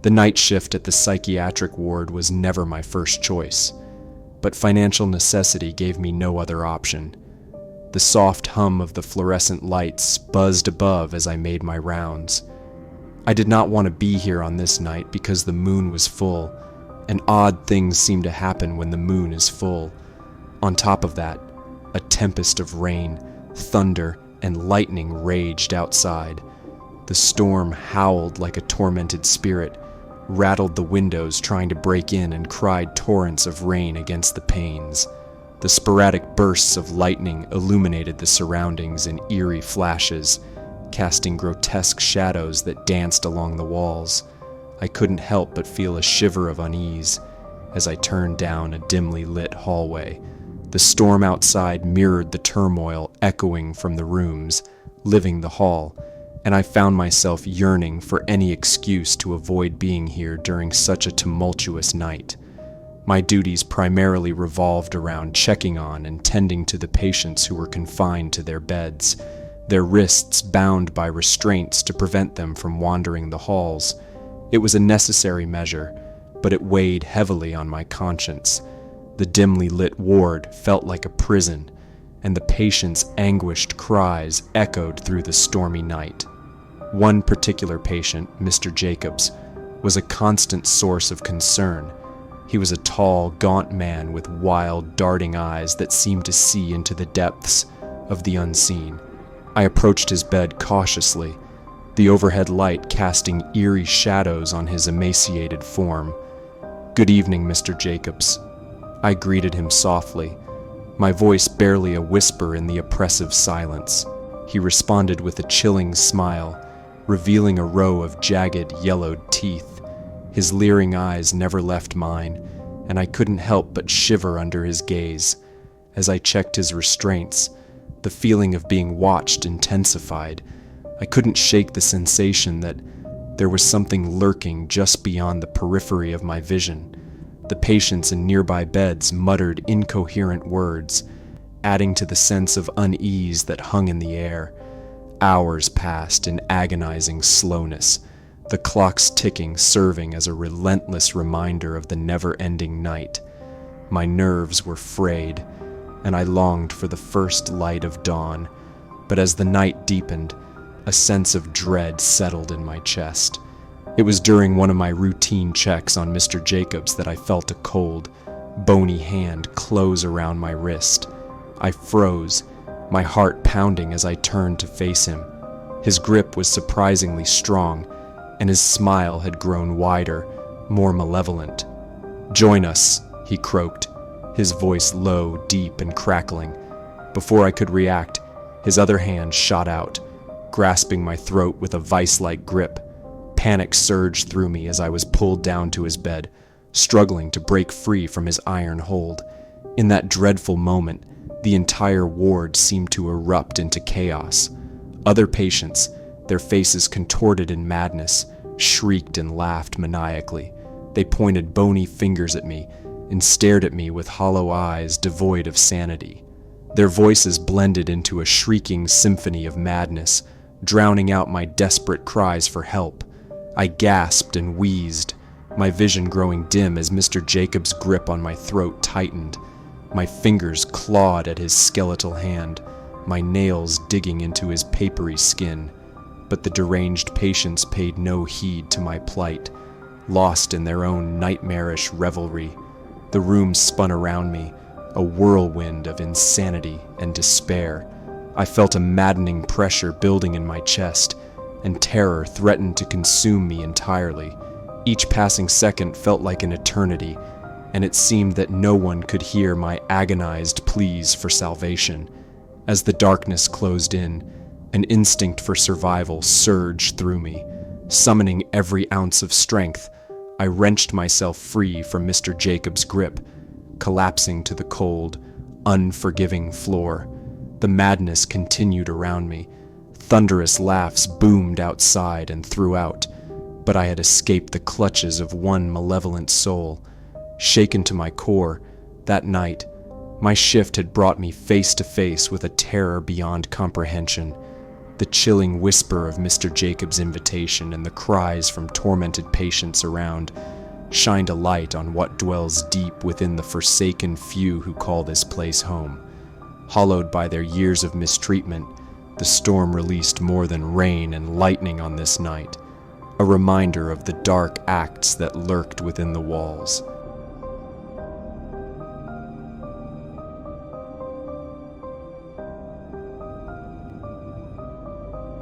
The night shift at the psychiatric ward was never my first choice, but financial necessity gave me no other option. The soft hum of the fluorescent lights buzzed above as I made my rounds. I did not want to be here on this night because the moon was full, and odd things seem to happen when the moon is full. On top of that, a tempest of rain, thunder, and lightning raged outside. The storm howled like a tormented spirit, rattled the windows trying to break in, and cried torrents of rain against the panes. The sporadic bursts of lightning illuminated the surroundings in eerie flashes, casting grotesque shadows that danced along the walls. I couldn't help but feel a shiver of unease as I turned down a dimly lit hallway. The storm outside mirrored the turmoil echoing from the rooms, living the hall, and I found myself yearning for any excuse to avoid being here during such a tumultuous night. My duties primarily revolved around checking on and tending to the patients who were confined to their beds, their wrists bound by restraints to prevent them from wandering the halls. It was a necessary measure, but it weighed heavily on my conscience. The dimly lit ward felt like a prison, and the patients' anguished cries echoed through the stormy night. One particular patient, Mr. Jacobs, was a constant source of concern. He was a tall, gaunt man with wild, darting eyes that seemed to see into the depths of the unseen. I approached his bed cautiously, the overhead light casting eerie shadows on his emaciated form. "Good evening, Mr. Jacobs." I greeted him softly, my voice barely a whisper in the oppressive silence. He responded with a chilling smile, revealing a row of jagged, yellowed teeth. His leering eyes never left mine, and I couldn't help but shiver under his gaze. As I checked his restraints, the feeling of being watched intensified. I couldn't shake the sensation that there was something lurking just beyond the periphery of my vision. The patients in nearby beds muttered incoherent words, adding to the sense of unease that hung in the air. Hours passed in agonizing slowness, the clocks ticking serving as a relentless reminder of the never-ending night. My nerves were frayed, and I longed for the first light of dawn, but as the night deepened, a sense of dread settled in my chest. It was during one of my routine checks on Mr. Jacobs that I felt a cold, bony hand close around my wrist. I froze, my heart pounding as I turned to face him. His grip was surprisingly strong, and his smile had grown wider, more malevolent. "Join us," he croaked, his voice low, deep, and crackling. Before I could react, his other hand shot out, grasping my throat with a vice-like grip. Panic surged through me as I was pulled down to his bed, struggling to break free from his iron hold. In that dreadful moment, the entire ward seemed to erupt into chaos. Other patients, their faces contorted in madness, shrieked and laughed maniacally. They pointed bony fingers at me and stared at me with hollow eyes devoid of sanity. Their voices blended into a shrieking symphony of madness, drowning out my desperate cries for help. I gasped and wheezed, my vision growing dim as Mr. Jacobs' grip on my throat tightened. My fingers clawed at his skeletal hand, my nails digging into his papery skin. But the deranged patients paid no heed to my plight, lost in their own nightmarish revelry. The room spun around me, a whirlwind of insanity and despair. I felt a maddening pressure building in my chest, and terror threatened to consume me entirely. Each passing second felt like an eternity, and it seemed that no one could hear my agonized pleas for salvation. As the darkness closed in, an instinct for survival surged through me. Summoning every ounce of strength, I wrenched myself free from Mr. Jacobs' grip, collapsing to the cold, unforgiving floor. The madness continued around me. Thunderous laughs boomed outside and throughout, but I had escaped the clutches of one malevolent soul. Shaken to my core, that night, my shift had brought me face to face with a terror beyond comprehension. The chilling whisper of Mr. Jacob's invitation and the cries from tormented patients around shined a light on what dwells deep within the forsaken few who call this place home. Hollowed by their years of mistreatment, the storm released more than rain and lightning on this night, a reminder of the dark acts that lurked within the walls.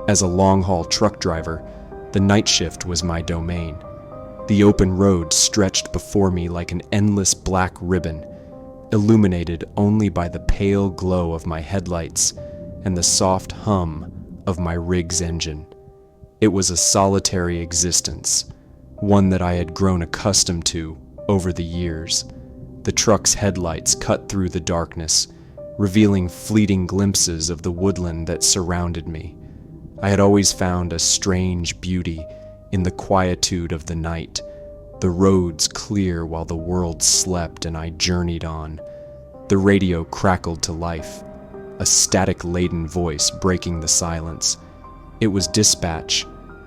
As a long-haul truck driver, the night shift was my domain. The open road stretched before me like an endless black ribbon, illuminated only by the pale glow of my headlights and the soft hum of my rig's engine. It was a solitary existence, one that I had grown accustomed to over the years. The truck's headlights cut through the darkness, revealing fleeting glimpses of the woodland that surrounded me. I had always found a strange beauty in the quietude of the night, the roads clear while the world slept and I journeyed on. The radio crackled to life, a static-laden voice breaking the silence. It was dispatch,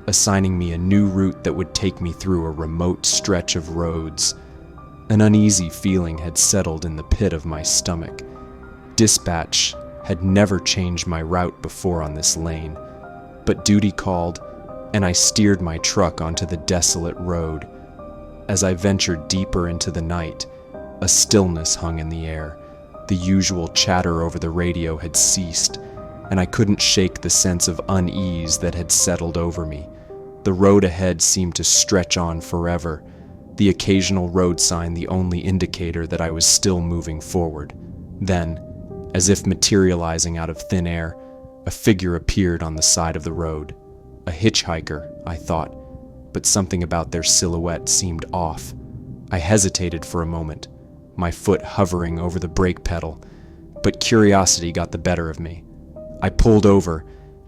assigning me a new route that would take me through a remote stretch of roads. An uneasy feeling had settled in the pit of my stomach. Dispatch had never changed my route before on this lane, but duty called, and I steered my truck onto the desolate road. As I ventured deeper into the night, a stillness hung in the air. The usual chatter over the radio had ceased, and I couldn't shake the sense of unease that had settled over me. The road ahead seemed to stretch on forever, the occasional road sign the only indicator that I was still moving forward. Then, as if materializing out of thin air, a figure appeared on the side of the road. A hitchhiker, I thought, but something about their silhouette seemed off. I hesitated for a moment, my foot hovering over the brake pedal, but curiosity got the better of me. I pulled over,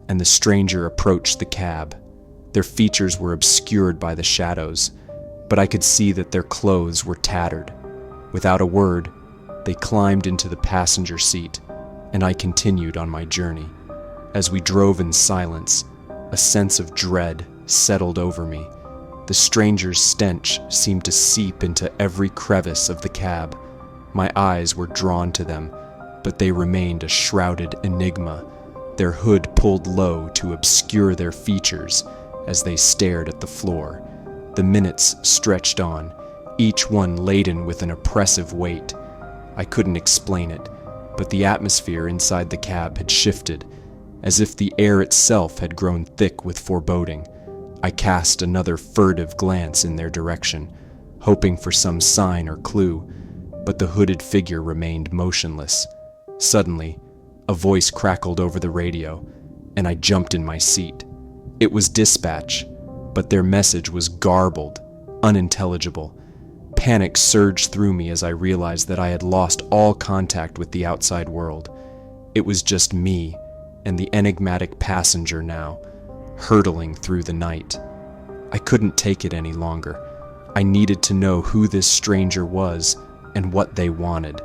and the stranger approached the cab. Their features were obscured by the shadows, but I could see that their clothes were tattered. Without a word, they climbed into the passenger seat, and I continued on my journey. As we drove in silence, a sense of dread settled over me. The stranger's stench seemed to seep into every crevice of the cab. My eyes were drawn to them, but they remained a shrouded enigma, their hood pulled low to obscure their features as they stared at the floor. The minutes stretched on, each one laden with an oppressive weight. I couldn't explain it, but the atmosphere inside the cab had shifted, as if the air itself had grown thick with foreboding. I cast another furtive glance in their direction, hoping for some sign or clue, but the hooded figure remained motionless. Suddenly, a voice crackled over the radio, and I jumped in my seat. It was dispatch, but their message was garbled, unintelligible. Panic surged through me as I realized that I had lost all contact with the outside world. It was just me and the enigmatic passenger now, hurtling through the night. I couldn't take it any longer. I needed to know who this stranger was and what they wanted.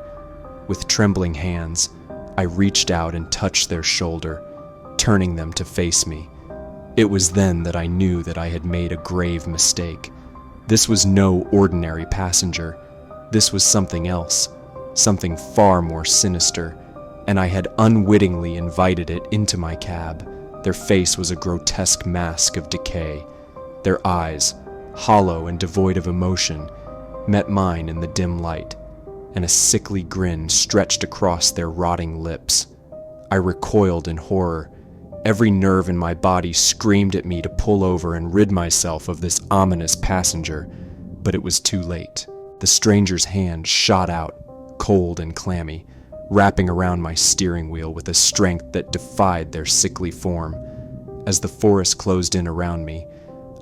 With trembling hands, I reached out and touched their shoulder, turning them to face me. It was then that I knew that I had made a grave mistake. This was no ordinary passenger. This was something else, something far more sinister, and I had unwittingly invited it into my cab. Their face was a grotesque mask of decay. Their eyes, hollow and devoid of emotion, met mine in the dim light, and a sickly grin stretched across their rotting lips. I recoiled in horror. Every nerve in my body screamed at me to pull over and rid myself of this ominous passenger, but it was too late. The stranger's hand shot out, cold and clammy, wrapping around my steering wheel with a strength that defied their sickly form. As the forest closed in around me,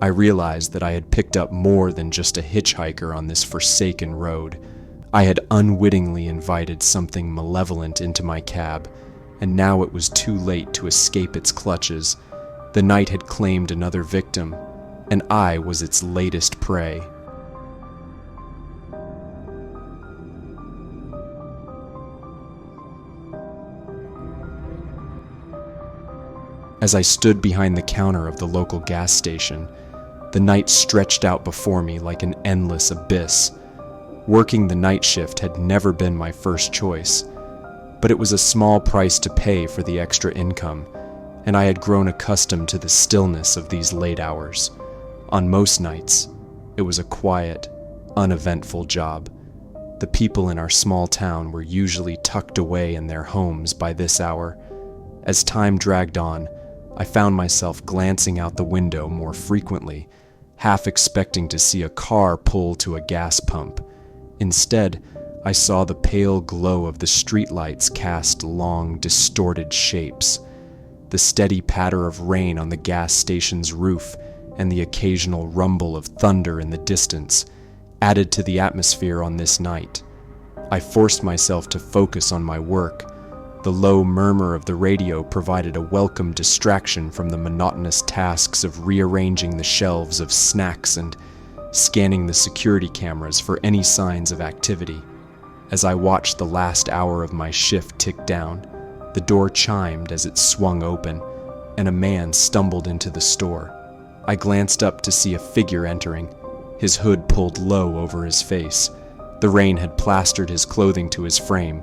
I realized that I had picked up more than just a hitchhiker on this forsaken road. I had unwittingly invited something malevolent into my cab, and now it was too late to escape its clutches. The night had claimed another victim, and I was its latest prey. As I stood behind the counter of the local gas station, the night stretched out before me like an endless abyss. Working the night shift had never been my first choice, but it was a small price to pay for the extra income, and I had grown accustomed to the stillness of these late hours. On most nights, it was a quiet, uneventful job. The people in our small town were usually tucked away in their homes by this hour. As time dragged on, I found myself glancing out the window more frequently, half expecting to see a car pull to a gas pump. Instead, I saw the pale glow of the streetlights cast long, distorted shapes. The steady patter of rain on the gas station's roof and the occasional rumble of thunder in the distance added to the atmosphere on this night. I forced myself to focus on my work. The low murmur of the radio provided a welcome distraction from the monotonous tasks of rearranging the shelves of snacks and scanning the security cameras for any signs of activity. As I watched the last hour of my shift tick down, the door chimed as it swung open, and a man stumbled into the store. I glanced up to see a figure entering, his hood pulled low over his face. The rain had plastered his clothing to his frame,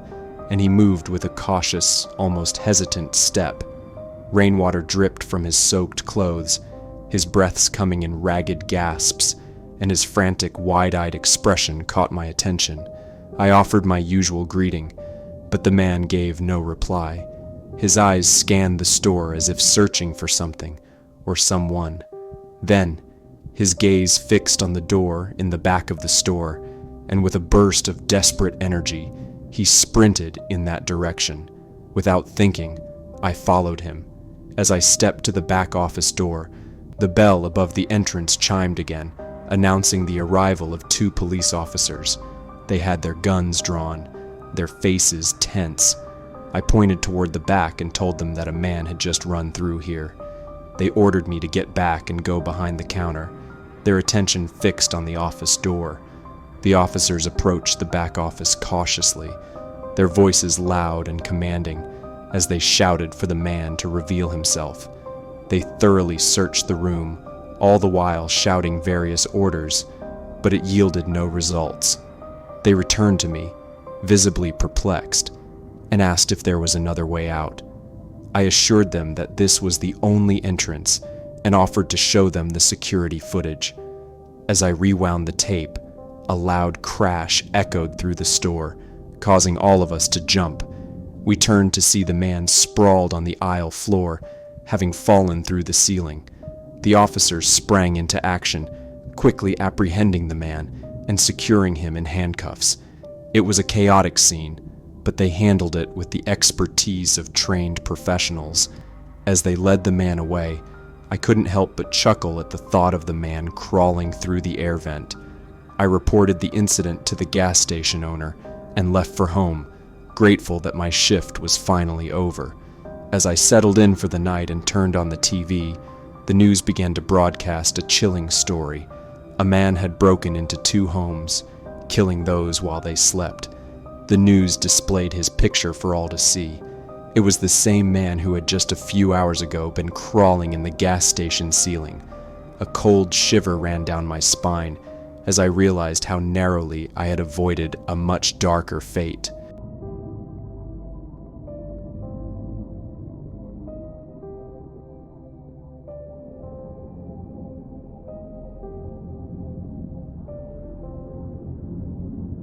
and he moved with a cautious, almost hesitant step. Rainwater dripped from his soaked clothes, his breaths coming in ragged gasps, and his frantic, wide-eyed expression caught my attention. I offered my usual greeting, but the man gave no reply. His eyes scanned the store as if searching for something or someone. Then, his gaze fixed on the door in the back of the store, and with a burst of desperate energy, he sprinted in that direction. Without thinking, I followed him. As I stepped to the back office door, the bell above the entrance chimed again, announcing the arrival of 2 police officers. They had their guns drawn, their faces tense. I pointed toward the back and told them that a man had just run through here. They ordered me to get back and go behind the counter, their attention fixed on the office door. The officers approached the back office cautiously, their voices loud and commanding, as they shouted for the man to reveal himself. They thoroughly searched the room, all the while shouting various orders, but it yielded no results. They returned to me, visibly perplexed, and asked if there was another way out. I assured them that this was the only entrance and offered to show them the security footage. As I rewound the tape, a loud crash echoed through the store, causing all of us to jump. We turned to see the man sprawled on the aisle floor, having fallen through the ceiling. The officers sprang into action, quickly apprehending the man and securing him in handcuffs. It was a chaotic scene, but they handled it with the expertise of trained professionals. As they led the man away, I couldn't help but chuckle at the thought of the man crawling through the air vent. I reported the incident to the gas station owner and left for home, grateful that my shift was finally over. As I settled in for the night and turned on the TV, the news began to broadcast a chilling story. A man had broken into 2 homes, killing those while they slept. The news displayed his picture for all to see. It was the same man who had just a few hours ago been crawling in the gas station ceiling. A cold shiver ran down my spine as I realized how narrowly I had avoided a much darker fate.